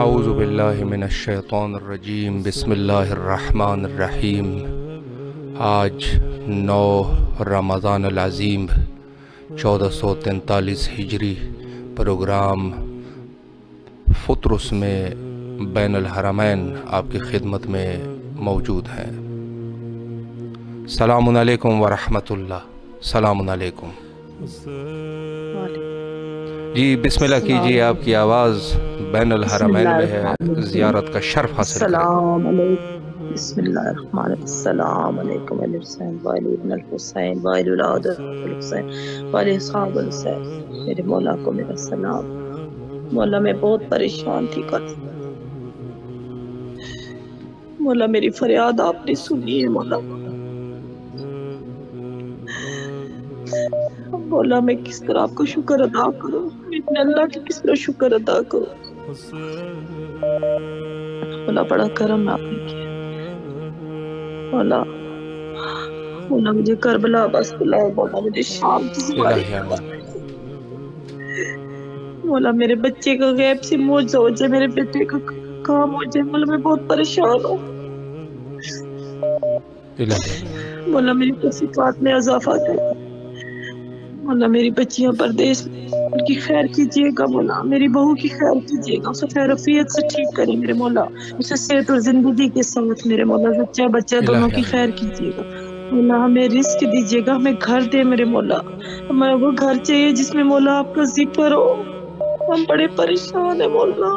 اعوذ باللہ من الشیطان الرجیم، بسم اللہ الرحمن الرحیم۔ آج 9 رمضان العظیم 1443 ہجری پروگرام فطرس میں بین الحرمین آپ کی خدمت میں موجود ہیں۔ سلام علیکم ورحمۃ اللہ۔ سلام علیکم جی، بسم اللہ کیجیے، آپ کی آواز بین الحرمین میں ہے، زیارت کا شرف حاصل کریں۔ السلام علیکم، بسم اللہ الرحمن الرحیم۔ السلام علیکم علی الحسین وعلی ابن الحسین وعلی اولاد الحسین وعلی اصحاب الحسین۔ میرے مولا کو میرا سلام۔ مولا میں بہت پریشان تھی کل، مولا میری فریاد آپ نے سنی ہے۔ مولا میں کس طرح آپ کو شکر ادا کروں، اتنے اللہ کی کس طرح شکر ادا کروں۔ مولا بڑا کرم آپ نے کیا۔ مولا مجھے کربلا بس بلاؤ، مولا مجھے شام کی سواری کروا۔ مولا میرے بچے کا غیب سے موجزہ ہو جائے، میرے بیٹے کا کام ہو جائے۔ مولا میں بہت پریشان ہوں۔ مولا میری تصفیات میں اضافہ کرے۔ مولا میری بچیاں پردیش ان کی خیر کیجیے گا۔ مولا میری بہو کی خیر کیجیے گا، اسے خیر وفیت سے ٹھیک کرے میرے مولا، اسے صحت اور زندگی کے ساتھ میرے مولا، بچہ دونوں کی خیر کیجیے گا۔ مولا ہمیں رزق دیجیے گا، ہمیں گھر دے میرے مولا، ہمیں وہ گھر چاہیے جس میں مولا آپ کا ذکر ہو۔ ہم بڑے پریشان ہیں مولا۔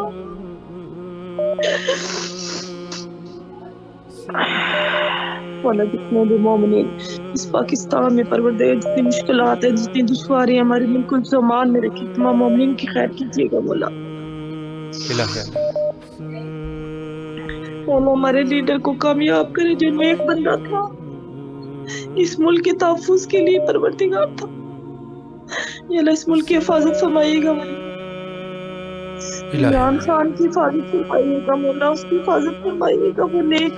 مولا جتنے بھی مومنین اس پاکستان میں پروردگار، جتنی مشکلات ہیں، جتنی دشواریاں ہمارے ملک زمان میں رکھی، تمام مومنین کی خیر کیجیے گا مولا۔ مولا ہمارے لیڈر کو کامیاب کرے، جن میں ایک بندہ تھا اس ملک کے تحفظ کے لیے پروردگار تھا۔ یا اللہ اس ملک کی حفاظت فرمائیے گا، عمران خان کی حفاظت فرمائیے گا مولا، اس کی حفاظت فرمائیے گا، وہ نیک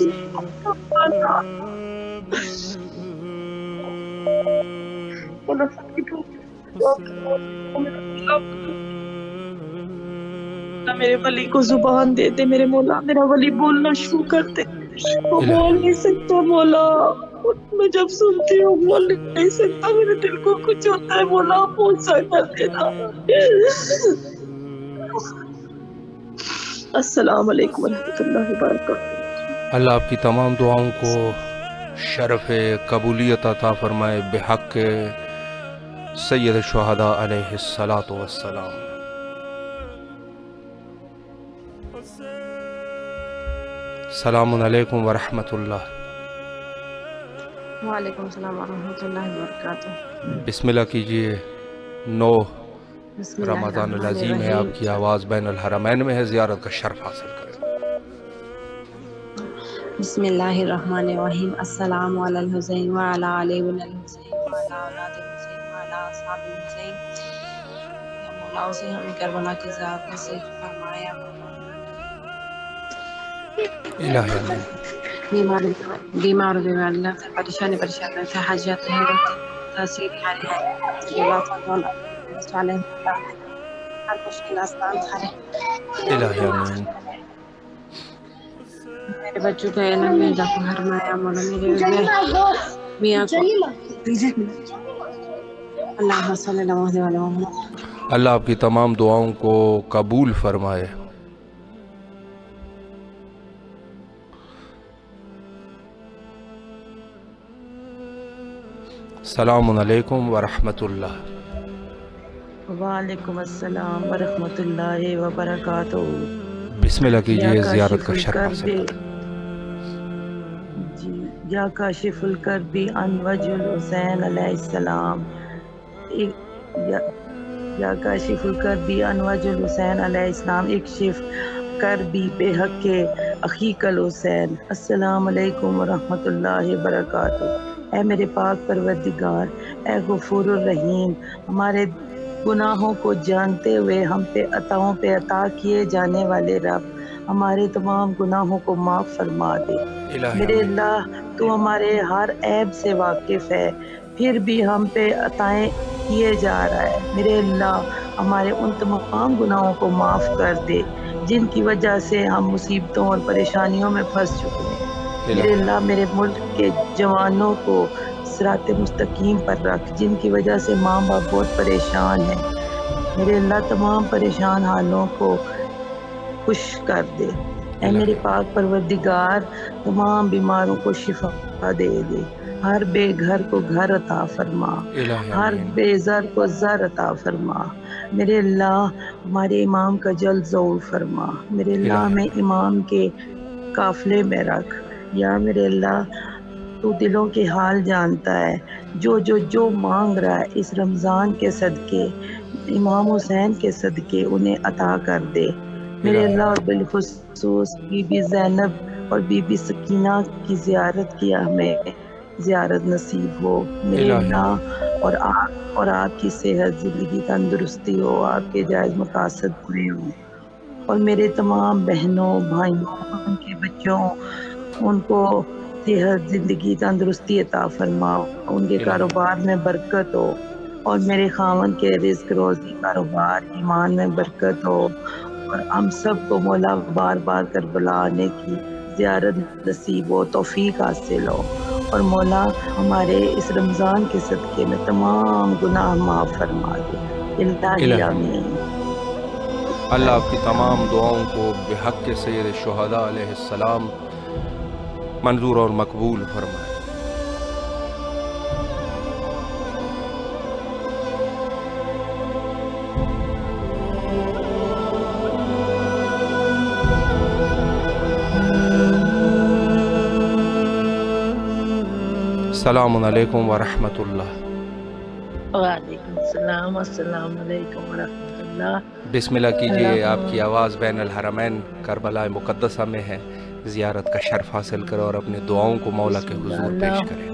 میرے ولی کو زبان دے دے میرے مولا، میرا ولی بولنا شروع کر دے۔ وہ بول نہیں سکتا مولا، میں جب سنتی ہوں بول نہیں سکتا، میرے دل کو کچھ ہوتا ہے مولا، پہنچا کر دینا۔ السلام علیکم ورحمۃ اللہ وبرکاتہ۔ اللہ آپ کی تمام دعاؤں کو شرف قبولیت عطا فرمائے بحق سید الشہداء علیہ الصلاۃ والسلام۔ السلام علیکم ورحمۃ اللہ۔ وعلیکم السلام ورحمۃ اللہ وبرکاتہ۔ بسم اللہ کیجیے، 9 رمضان العظیم ہے، آپ کی آواز بین الحرمین میں ہے، زیارت کا شرف حاصل کریں۔ بسم اللہ الرحمن الرحیم۔ السلام علی الحسین وعلی آل الحسین وعلی اولاد الحسین وعلی اصحاب الحسین۔ یا مولا اسے ہمیں کربلا کی ذات نصیب فرمایا۔ بیمار اللہ سے پریشان سے حاجت ہے، تاثیر حالی ہے، ہر مشکل آسان کرے الہی آمین۔ میرے بچوں کا علم میں اضافہ فرمایا مولا، میرے میاں کو اللہ صلی اللہ علیہ وسلم۔ اللہ آپ کی تمام دعاؤں کو قبول فرمائے۔ السلام علیکم ورحمۃ اللہ۔ وعلیکم السلام ورحمۃ اللہ وبرکاتہ۔ بسم اللہ کیجیے، زیارت کا شرف حاصل کریں۔ جی، یا کاشف الکرب عن وجہ الحسین علیہ السلام۔ یا کاشف الکربی انوج الحسین علیہ السلام اکشف کربی بے حق کے عقیق الحسین۔ السلام علیکم ورحمۃ اللہ وبرکاتہ۔ اے میرے پاک پروردگار، اے غفور الرحیم، ہمارے گناہوں کو جانتے ہوئے ہم پہ عطاؤں پہ عطا کیے جانے والے رب، ہمارے تمام گناہوں کو معاف فرما دے۔ میرے اللہ، تو ہمارے ہر عیب سے واقف ہے، پھر بھی ہم پہ عطائیں کیے جا رہا ہے۔ میرے اللہ، ہمارے ان تمام گناہوں کو معاف کر دے جن کی وجہ سے ہم مصیبتوں اور پریشانیوں میں پھنس چکے ہیں۔ میرے اللہ، میرے ملک کے جوانوں کو صراط مستقیم پر رکھ، جن کی وجہ سے ماں باپ بہت پریشان ہیں۔ میرے اللہ، تمام پریشان حالوں کو خوش کر دے۔ اے میرے پاک پروردگار، تمام بیماروں کو شفا دے دے، ہر بے گھر کو گھر عطا فرما، ہر بے زر کو زر عطا فرما۔ میرے اللہ، ہمارے امام کا جلد ظہور فرما۔ میرے اللہ، ہمیں امام کے قافلے میں رکھ۔ یا میرے اللہ، تو دلوں کے حال جانتا ہے، جو مانگ رہا ہے اس رمضان کے صدقے، امام حسین کے صدقے انہیں عطا کر دے۔ میرے اللہ، اور بالخصوص بی بی زینب اور بی بی سکینہ کی زیارت کیا، ہمیں زیارت نصیب ہو۔ میرے اللہ، اور آپ کی صحت، زندگی، تندرستی ہو، آپ کے جائز مقاصد پورے ہوں، اور میرے تمام بہنوں بھائیوں، ان کے بچوں، ان کو صحت، زندگی، تندرستی عطا فرما، ان کے کاروبار میں برکت ہو، اور میرے خاوند کے رزق، روزی، کاروبار، ایمان میں برکت ہو، اور ہم سب کو مولا بار بار کربلا آنے کی زیارت نصیب ہو، توفیق حاصل ہو، اور مولا ہمارے اس رمضان کے صدقے میں تمام گناہ معاف فرما دے۔ الہی آمین۔ اللہ آپ کی تمام دعاؤں کو بحق کے سید الشہداء علیہ السلام منظور اور مقبول فرمائے۔ السلام علیکم ورحمۃ اللہ۔ وعلیکم السلام، السلام علیکم ورحمۃ اللہ۔ بسم اللہ کیجئے، آپ کی آواز بین الحرمین کربلا مقدسہ میں ہے، زیارت کا شرف حاصل کریں اور اپنے دعاؤں کو مولا کے حضور پیش کریں۔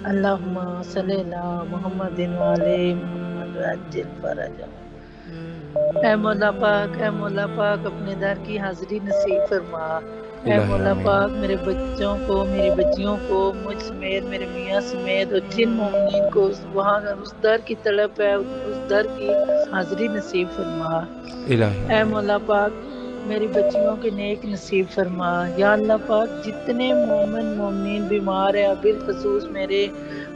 اللہم صلی اللہ محمد وعلی محمد وعجل فرجہ۔ اے مولا پاک، اے مولا پاک، اپنے در کی حاضری نصیب فرما۔ اے مولا پاک، میرے بچوں کو، میری بچیوں کو، مجھ سمیت، میرے میاں سمیت، اور جن مومنین کو وہاں اس در کی طلب ہے، اس در کی حاضری نصیب فرما۔ اے مولا پاک، میری بچیوں کے نیک نصیب فرما۔ یا اللہ پاک، جتنے مومن مومنین بیمار ہیں، بالخصوص میرے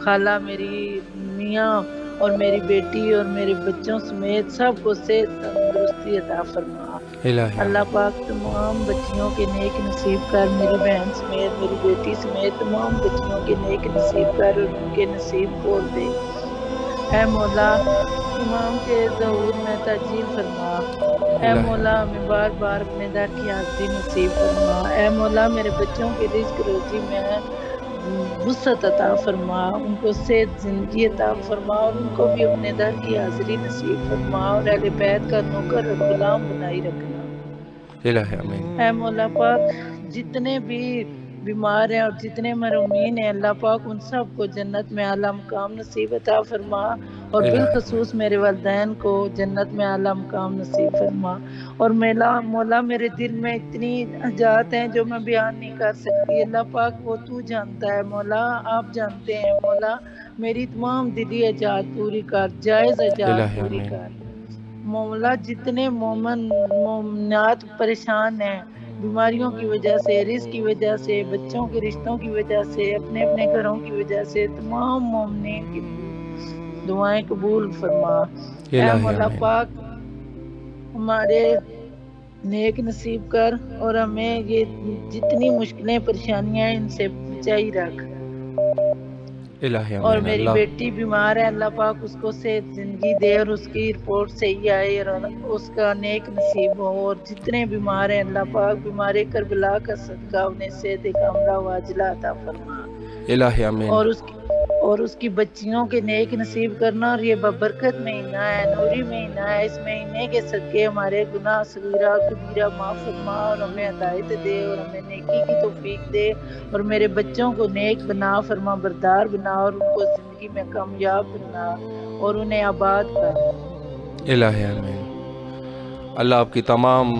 خالہ، میری میاں اور میری بیٹی اور میرے بچوں سمیت سب کو صحت تندرستی عطا فرما۔ اللہ پاک، تمام بچیوں کے نیک نصیب کر، میری بہن سمیت، میری بیٹی سمیت تمام بچیوں کے نیک نصیب کر، اور ان کے نصیب کھول دے۔ اے مولا، امام کے ظہور میں تاجیل فرما۔ اے مولا، ہمیں بار بار اپنے در کی حاضری نصیب فرما۔ اے مولا، میرے بچوں کے رزق روزی میں وسعت عطا فرما، ان کو صحت، زندگی عطا فرما، اور ان کو بھی اپنے در کی حاضری نصیب فرما، اور اہل بیت کا نوکر اور غلام بنائی رکھنا۔ اے مولا پاک، جتنے بھی بیمار ہیں اور جتنے محرومین ہیں، اللہ پاک ان سب کو جنت میں اعلیٰ مقام نصیب عطا فرما، اور بالخصوص میرے والدین کو جنت میں اعلیٰ مقام نصیب فرما۔ اور مولا، میرے دل میں اتنی حاجات ہیں جو میں بیان نہیں کر سکتی، اللہ پاک وہ تو جانتا ہے مولا، آپ جانتے ہیں مولا، میری تمام دلی حاجات پوری کر، جائز حاجات پوری کر مولا۔ جتنے مومنات پریشان ہیں بیماریوں کی وجہ سے، رزق کی وجہ سے، بچوں کے رشتوں کی وجہ سے، اپنے اپنے گھروں کی وجہ سے، تمام مومنین کی دعائیں قبول فرما۔ اے مولا پاک، ہمارے نیک نصیب کر، اور ہمیں یہ جتنی مشکلیں پریشانیاں ہیں ان سے بچائی رکھ۔ اور میری بیٹی بیمار ہے، اللہ پاک اس کو صحت، زندگی دے، اور اس کی رپورٹ صحیح آئے، اور اس کا نیک نصیب ہو۔ اور جتنے بیمار ہیں اللہ پاک، بیمار کربلا کا صدقہ انہیں صحت کاملہ و عاجلہ عطا فرما۔ الہی آمین۔ اور اس کی بچیوں کے نیک نصیب کرنا، اور یہ ببرکت مہینہ ہے، نوری مہینہ ہے، اس مہینے کے صدقے ہمارے گناہ صغیرہ کبیرہ معاف فرما، اور ہمیں ہدایت دے، اور ہمیں نیکی کی توفیق دے، اور میرے بچوں کو نیک بنا، فرما بردار بنا، اور ان کو زندگی میں کامیاب بنا، اور انہیں آباد کر۔ الہ آمین۔ اللہ آپ کی تمام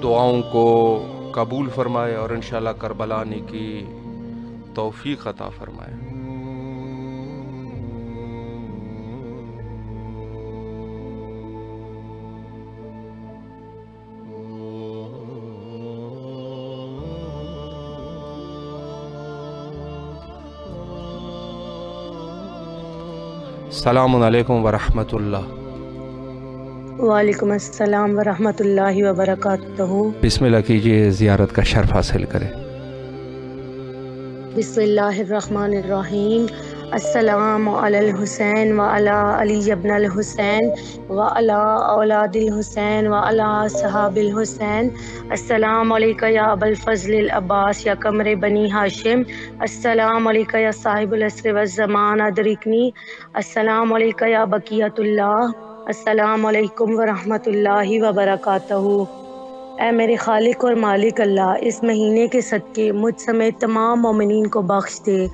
دعاؤں کو قبول فرمائے اور انشاءاللہ کربلا آنے کی توفیق عطا فرمائے۔ السلام علیکم ورحمۃ اللہ۔ وعلیکم السلام ورحمۃ اللہ وبرکاتہ۔ بسم اللہ کیجئے، زیارت کا شرف حاصل کریں۔ بسم اللہ الرحمن الرحیم۔ السلام علی الحسین وعلی علی ابن الحسین وعلی اولاد الحسین وعلی صحاب الحسین۔ السلام علیکہ یا ابا الفضل العباس یا قمر بنی ہاشم۔ السلام علیکہ یا صاحب العصر والزمان ادرکنی۔ السلام علیکہ یا بقیۃ اللہ۔ السلام علیکم ورحمۃ اللہ وبرکاتہ۔ اے میرے خالق اور مالک اللہ، اس مہینے کے صدقے مجھ سمیت تمام مومنین کو بخش دے،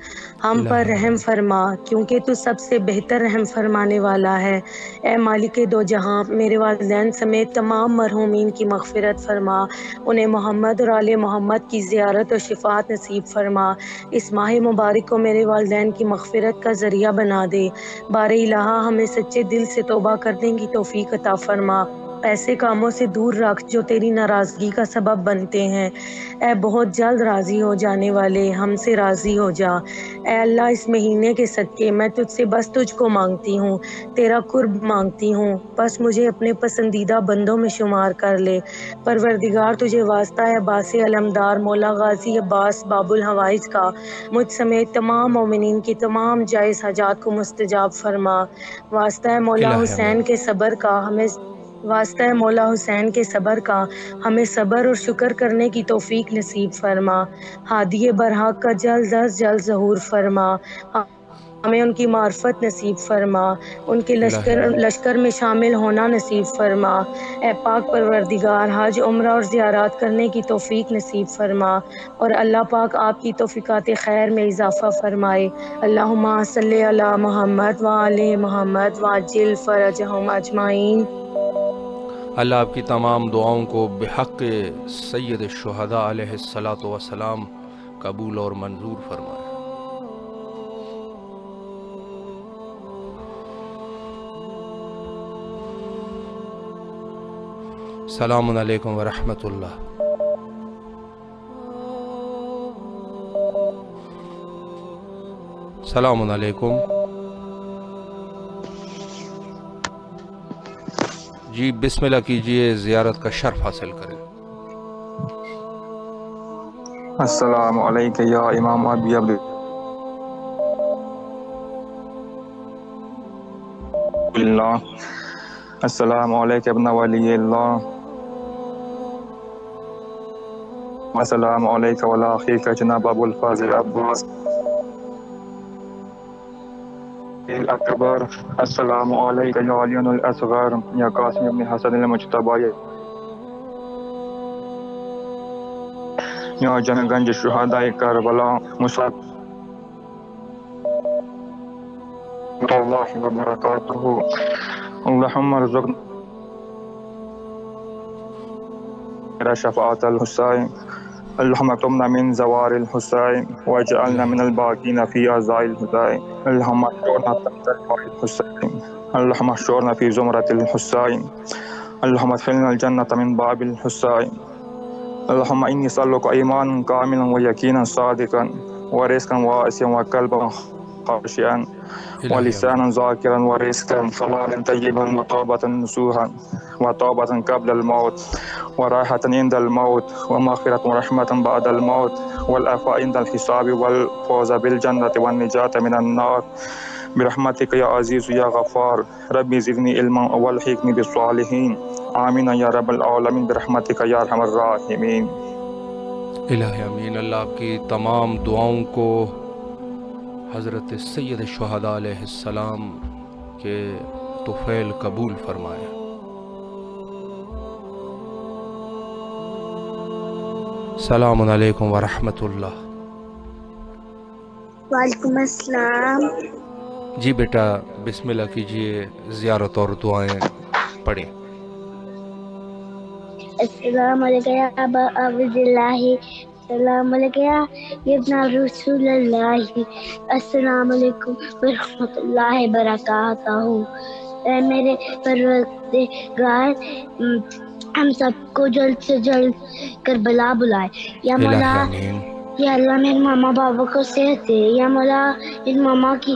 ہم پر رحم فرما، کیونکہ تو سب سے بہتر رحم فرمانے والا ہے۔ اے مالک دو جہاں، میرے والدین سمیت تمام مرحومین کی مغفرت فرما، انہیں محمد اور آل محمد کی زیارت اور شفاعت نصیب فرما۔ اس ماہ مبارک کو میرے والدین کی مغفرت کا ذریعہ بنا دے۔ بار الہ ہمیں سچے دل سے توبہ کرنے کی توفیق عطا فرما، ایسے کاموں سے دور رکھ جو تیری ناراضگی کا سبب بنتے ہیں۔ اے بہت جلد راضی ہو جانے والے، ہم سے راضی ہو جا۔ اے اللہ، اس مہینے کے صدقے میں تجھ سے بس تجھ کو مانگتی ہوں، تیرا قرب مانگتی ہوں، بس مجھے اپنے پسندیدہ بندوں میں شمار کر لے۔ پروردگار، تجھے واسطہ ہے عباس علمدار مولا غازی عباس باب الحوائج کا، مجھ سمیت تمام مومنین کی تمام جائز حاجات کو مستجاب فرما۔ واسطہ ہے مولا حسین کے صبر کا، ہمیں صبر اور شکر کرنے کی توفیق نصیب فرما۔ ہادی برحق کا جلد از جلد ظہور فرما، ہمیں ان کی معرفت نصیب فرما، ان کے لشکر میں شامل ہونا نصیب فرما۔ اے پاک پروردگار، حج عمرہ اور زیارات کرنے کی توفیق نصیب فرما، اور اللہ پاک آپ کی توفیقات خیر میں اضافہ فرمائے۔ اللہم صلی علی محمد وآل محمد وعجل فرجہم اجمعین۔ اللہ آپ کی تمام دعاؤں کو بحق سید الشہداء علیہ الصلاۃ والسلام قبول اور منظور فرمائے۔ السلام علیکم ورحمۃ اللہ۔ السلام علیکم۔ جی بسم اللہ کیجئے، زیارت کا شرف حاصل کریں۔ السلام علیکم یا امام ابی عبد اللہ۔ السلام علیکم ابن ولی اللہ۔ السلام علیکم وعلی اخیک جناب ابو الفاضل عباس الاکبر۔ السلام علیکم یا علی الاصغر یا قاسم ابن حسن المجتبی یا جمع گنج شہداء کربلا مصعب اللہ وبرکاتہ۔ اللہم ارزقنا شفاعت الحسین، اللہم اکتبنا من زوار الحسین واجعلنا من الباقین فی اعزاء الحسین، اللہم احشرنا تحت لواء الحسین، اللہم احشرنا فی زمرۃ الحسین، اللہم ادخلنا الجنۃ من باب الحسین، اللہم انی اسألک ایمانا کاملا ویقینا صادقا ورزقا واسعا وقلبا خاشعا ولسانا ذاکرا ورزقا حلالا طیبا وتوبة نصوحا وتوبة قبل الموت وراحة عند الموت ومغفرة ورحمة بعد الموت والعفو عند الحساب والفوز بالجنة والنجاة من النار برحمتك يا عزيز يا غفار، ربي زدني علما والحقني بالصالحين، آمین یا رب العالمین برحمتک یا ارحم الراحمین۔ الہ امین۔ اللہ آپ کی تمام دعاؤں کو حضرت سید شہداء علیہ السلام کے طفیل قبول فرمائے۔ السلام علیکم ورحمۃ اللہ۔ وعلیکم السلام۔ جی بیٹا بسم اللہ کیجئے، زیارت اور دعائیں پڑھیں۔ السلام علیکم یا ابا عبداللہ، السلام علیکم یا ابن رسول اللہ، السلام علیکم ورحمۃ اللہ وبرکاتہ۔ اے میرے پروردگار، ہم سب کو جلد سے جلد کربلا بلائے یا مولا۔ یا اللہ میرے ماما بابا کو صحت دے، یا مولا میرے ماما کی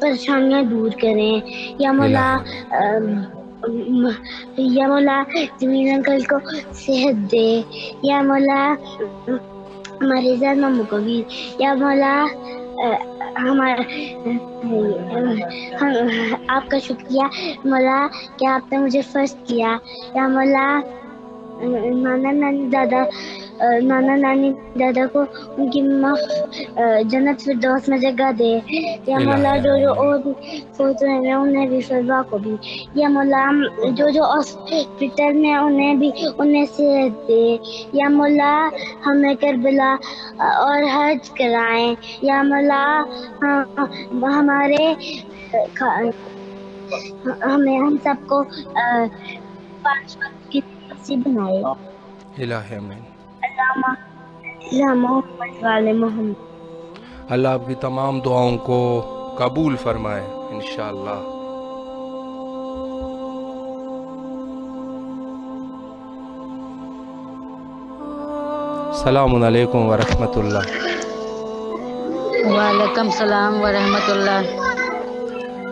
پریشانیاں دور کریں، یا مولا زمین انکل کو صحت دے، یا مولا ہمارے زیادہ ماموں کو بھی، یا مولا آپ کا شکریہ مولا کہ آپ نے مجھے فرسٹ کیا، یا مولا نانا نانی دادا کو ان کی جنت فردوس میں جگہ دے، یا مولا جو اور بھی فوت ہوئے ہیں انہیں بھی فروا کو بھی، یا مولا جو ہاسپٹل میں انہیں صحت دے، یا مولا ہمیں کربلا اور حج کرائیں، یا مولا ہم سب کو 5 وقت کی نصیب بنائے۔ الہ آمین۔ محمد۔ اللہ آپ کی تمام دعاؤں کو قبول فرمائے انشاءاللہ۔ السلام علیکم ورحمۃ اللہ۔ وعلیکم السلام ورحمۃ اللہ۔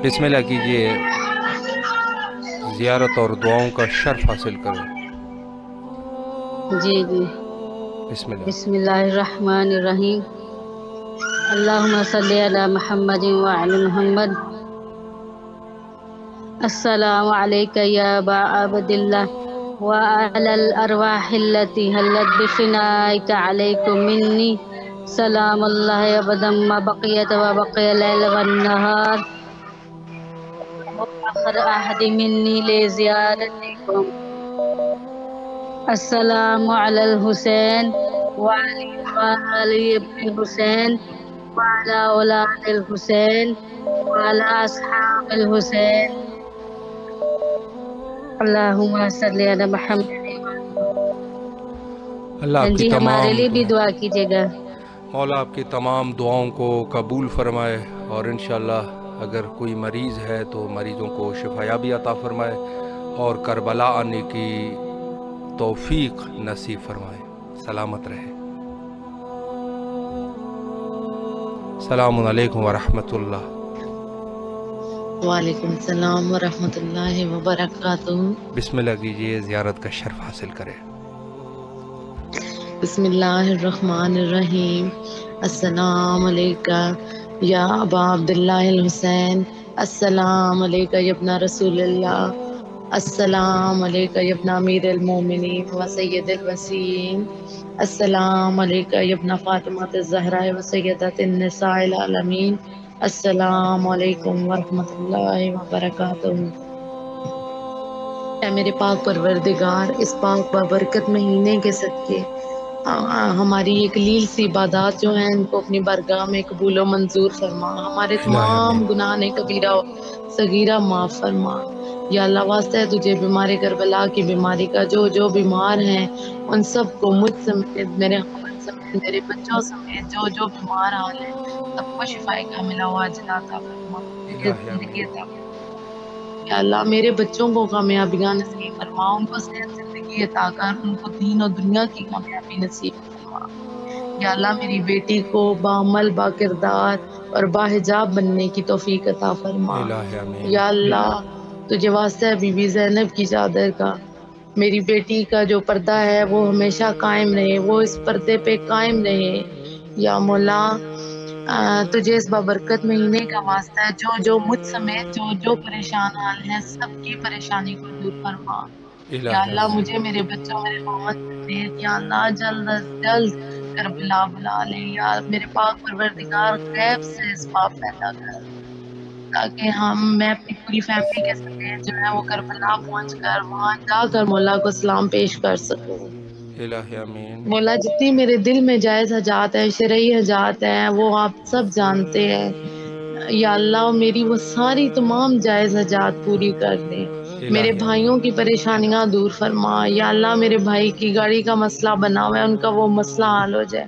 بسم اللہ کیجئے، زیارت اور دعاؤں کا شرف حاصل کریں۔ جی بسم اللہ۔ بسم اللہ الرحمن الرحیم۔ اللہم صلی علی محمد وعلی محمد۔ السلام علیکہ یا ابا عبداللہ وعلی الارواح التي حلت بفنائک علیکم منی سلام اللہ ابدا ما بقیت وبقی اللیل والنہار وآخر عہد منی لزیارتکم۔ السلام علی الحسین وعلی ابن الحسین وعلی اولاد الحسین وعلی اصحاب الحسین۔ اللہم صلی علی محمد۔ اللہ آپ کی جی ہمارے تمام لیے بھی دعا کیجیے گا۔ مولا آپ کی تمام دعاؤں کو قبول فرمائے، اور انشاءاللہ اگر کوئی مریض ہے تو مریضوں کو شفایابی عطا فرمائے، اور کربلا آنے کی توفیق نصیب فرمائے، سلامت رہے۔ السلام علیکم ورحمۃ اللہ۔ وعلیکم السلام ورحمۃ اللہ وبرکاتہ۔ بسم اللہ کیجئے، زیارت کا شرف حاصل کرے۔ بسم اللہ الرحمن الرحیم۔ السلام علیکہ یا ابا عبداللہ الحسین، السلام علیکہ یا ابن رسول اللہ، السلام علیکہ یا ابن امیر المومنین و سید الوسیین، السلام علیکہ یا ابن فاطمہ الزہراء و سیدۃ النساء العالمین، السلام علیکم ورحمۃ اللہ وبرکاتہ۔ اے میرے پاک پروردگار، اس پاک بابرکت مہینے کے صدقے ہماری یہ قلیل سی عبادات جو ہیں ان کو اپنی بارگاہ میں قبول و منظور فرما، ہمارے تمام گناہ کبیرہ و صغیرہ معاف فرما۔ یا اللہ واسطہ ہے تجھے بیماری کربلا کی بیماری کا، جو بیمار ہیں ان سب کو مجھ سمیت، میرے خامد سمیت، میرے بچوں سمیت جو بیمار حال ہیں سب کو شفائے کاملہ عاجلہ عطا فرما، زندگی عطا فرما۔ یا اللہ میرے بچوں کو کامیابیاں نصیب فرما، ان کو صحت زندگی عطا کر، ان کو دین اور دنیا کی کامیابی نصیب فرما۔ یا اللہ میری بیٹی کو بعمل، باکردار اور باحجاب بننے کی توفیق عطا فرما۔ یا اللہ تجھے واسطہ ہے بی بی زینب کی چادر کا، میری بیٹی کا جو پردہ ہے وہ ہمیشہ قائم رہے، وہ اس پردے پہ قائم رہے۔ یا مولا تجھے اس بابرکت مہینے کا واسطہ ہے جو مجھ سمیت جو پریشان حال ہیں سب کی پریشانی کو دور فرما۔ یا اللہ مجھے، میرے بچوں، میرے خامد سمیت یا اللہ جلد از جلد کربلا بلا لے، یا میرے پاک پروردگار غیب سے اسباب پیدا کر تاکہ میں اپنی پوری فیملی کے ساتھ جو ہے وہ کربلا پہنچ کر وہاں جا کر مولا کو سلام پیش کر سکوں۔ الہی آمین۔ مولا جتنی میرے دل میں جائز حاجات ہیں، شرعی حاجات ہیں، وہ آپ سب جانتے ہیں۔ یا اللہ میری وہ ساری تمام جائز حاجات پوری کر دیں، میرے بھائیوں کی پریشانیاں دور فرما۔ یا اللہ میرے بھائی کی گاڑی کا مسئلہ بنا ہوا ہے، ان کا وہ مسئلہ حل ہو جائے۔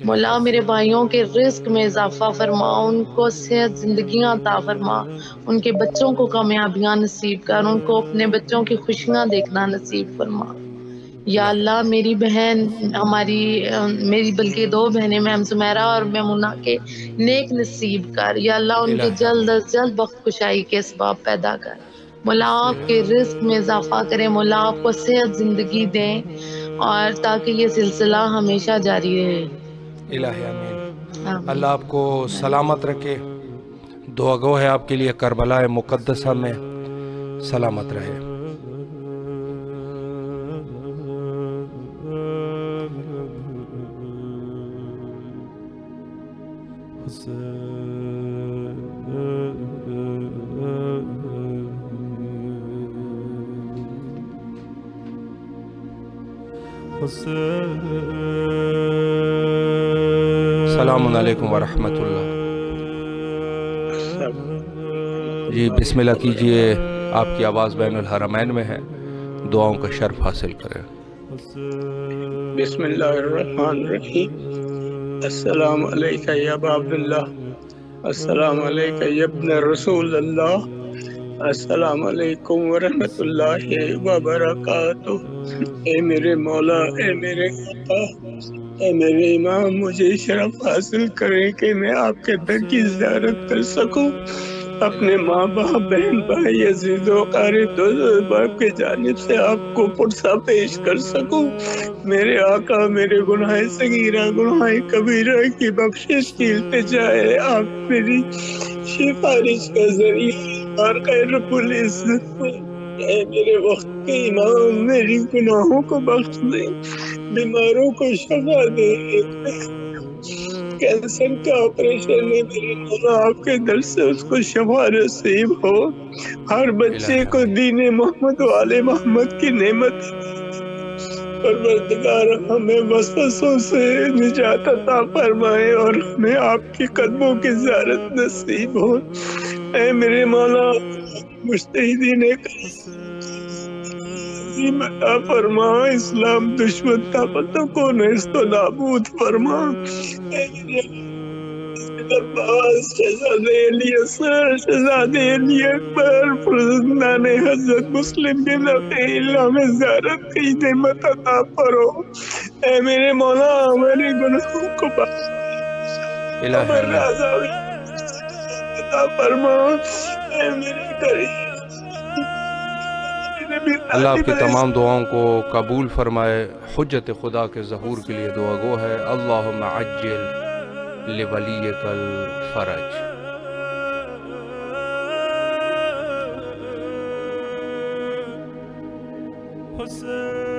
مولا میرے بھائیوں کے رزق میں اضافہ فرما، ان کو صحت زندگیاں عطا فرما، ان کے بچوں کو کامیابیاں نصیب کر، ان کو اپنے بچوں کی خوشیاں دیکھنا نصیب فرما۔ یا اللہ میری بہن میری بلکہ دو بہنیں میم سمیرہ اور میمونہ کے نیک نصیب کر۔ یا اللہ ان کے جلد از جلد بخت کشائی کے اسباب پیدا کر۔ مولا آپ کے رزق میں اضافہ کریں، مولا آپ کو صحت زندگی دیں، اور تاکہ یہ سلسلہ ہمیشہ جاری رہے۔ الہی آمین۔ اللہ آپ کو سلامت رکھے، دعا گو ہے آپ کے لیے کربلا مقدسہ میں سلامت رہے۔ السلام علیکم ورحمۃ اللہ۔ جی بسم اللہ کیجئے، آپ کی آواز بین الحرمین میں ہے، دعاؤں کا شرف حاصل کریں۔ بسم اللہ الرحمن الرحیم۔ السلام علیکہ یا ابا عبداللہ، السلام علیکہ یا ابن رسول اللہ، السلام علیکم ورحمۃ اللہ وبرکاتہ۔ اے میرے مولا، اے میرے آقا، اے میرے امام، مجھے شرف حاصل کریں کہ میں آپ کے در کی زیارت کر سکوں، اپنے ماں باپ بہن بھائی عزیز و اقارب دوست باپ کی جانب سے آپ کو پرسہ پیش کر سکوں۔ میرے آقا، میرے گناہ صغیرہ گناہ کبیرہ کی بخشش کی التجا ہے، آپ میری سفارش کا ذریعہ اور رب العزت، اے میرے وقت کے امام، میری گناہوں کو بخش دیں، بیماروں کو شفا دیں۔ کینسر کا آپریشن ہے میرے مولا، آپ کے در سے اس کو شفا نصیب ہو۔ ہر بچے کو دین محمد و آل محمد کی نعمت، پروردگار ہمیں وسوسوں سے نجات عطا فرمائے اور ہمیں آپ کی قدموں کی زیارت نصیب ہو۔ اے میرے مولا، مجتہدین عطا فرما، اسلام دشمن طاقتوں کو نیست و نابود فرما۔ اے میرے عباس، شہزادے علی اصغر، شہزادے علی اکبر، فرزندان حضرت مسلم بن عقیل، ہمیں زیارت کی نعمت عطا فرو۔ اے میرے مولا، ہمارے گناہوں کو عطا فرما۔ اے میرے کریم، اللہ آپ کی تمام دعاؤں کو قبول فرمائے۔ حجت خدا کے ظہور کے لیے دعا گو ہے، اللہم عجل لولیک الفرج۔ حسین